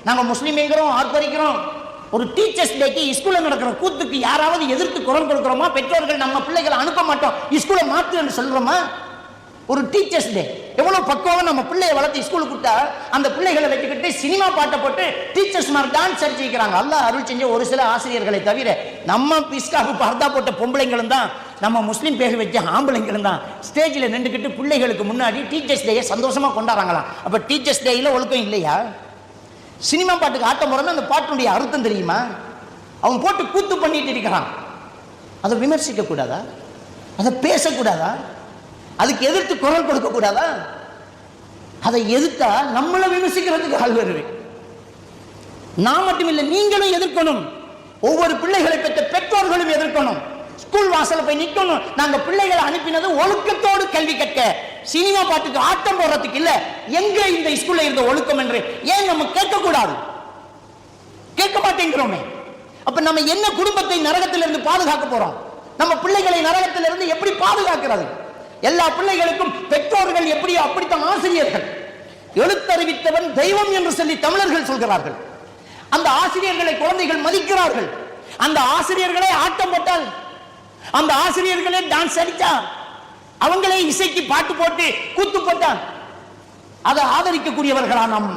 நாங்க முஸ்லீம்ங்கிறோம், ஆர்ப்பரிக்கிறோம். ஒரு டீச்சர்ஸ் டேக்கு ஸ்கூல்ல நடக்கிற கூத்துக்கு யாராவது எதிர்த்து குரல் கொடுக்கிறோமா? பெற்றோர்கள் நம்ம பிள்ளைகளை அனுப்ப மாட்டோம், ஸ்கூலை மாற்றுன்னு சொல்றோமா? ஒரு டீச்சர்ஸ் டே எவ்வளவு பக்குவமா நம்ம பிள்ளையை வளர்த்து ஸ்கூலுக்கு கூட்டா அந்த பிள்ளைகளை வச்சுக்கிட்டு சினிமா பாட்டை போட்டு டீச்சர்ஸ் மாதிரி டான்ஸ் அடிச்சுக்கிறாங்க. அல்லாஹ் அருள் செஞ்ச ஒரு சில ஆசிரியர்களை தவிர நம்ம பிஸ்காக்கு பர்தா போட்ட பொம்பளைங்களும் தான், நம்ம முஸ்லீம் பேர் வச்ச ஆம்பளைங்களும் தான் ஸ்டேஜில் நின்றுக்கிட்டு பிள்ளைகளுக்கு முன்னாடி டீச்சர்ஸ் டேயை சந்தோஷமா கொண்டாடுறாங்களாம். அப்ப டீச்சர்ஸ் டேயில் ஒழுக்கம் இல்லையா? சினிமா பாட்டுக்கு ஆட்டம் போறோம்னா அந்த பாட்டுடைய அர்த்தம் தெரியுமா? அவன் போட்டு கூத்து பண்ணிட்டு இருக்கிறான். அதை விமர்சிக்க கூடாதா? அதை பேசக்கூடாதா? அதுக்கு எதிர்த்து குரல் கொடுக்க கூடாதா? அதை எதிர்த்தா நம்மளை விமர்சிக்கிறதுக்கு ஆள் வருவேன். நான் மட்டும் இல்லை, நீங்களும் எதிர்க்கணும். ஒவ்வொரு பிள்ளைகளை பெற்ற பெற்றோர்களும் எதிர்க்கணும். ஸ்கூல் வாசல போய் நிக்கணும். நாங்க பிள்ளைகளை அனுப்பினது ஒழுக்கத்தோடு கல்வி கற்க, சினிமா பாட்டுக்கு ஆட்டம் போடுறதுக்கு இல்ல. எங்க இந்த ஸ்கூல்ல இருந்த ஒழுக்கம் என்று ஏன் நம்ம கேட்க கூடாது? கேட்க மாட்டேங்கிறோமே. அப்ப நம்ம என்ன குடும்பத்தை நரகத்திலிருந்து பாதுகாக்க போறோம்? நம்ம பிள்ளைகளை நரகத்திலிருந்து எப்படி பாதுகாக்கிறது? எல்லா பிள்ளைகளுக்கும் பெற்றோர்கள் எப்படியோ அப்படித்தான் ஆசிரியர்கள். எழுத்தறிவித்தவன் தெய்வம் என்று சொல்லி தமிழர்கள் சொல்கிறார்கள். அந்த ஆசிரியர்களை குழந்தைகள் மதிக்கிறார்கள். அந்த ஆசிரியர்களே ஆட்டம் போட்டால், அந்த ஆசிரியர்களே டான்ஸ் அடித்தா, அவங்களே இசைக்கு பாட்டு போட்டு கூத்து போட்டால் அதை ஆதரிக்கக்கூடியவர்களா நாம்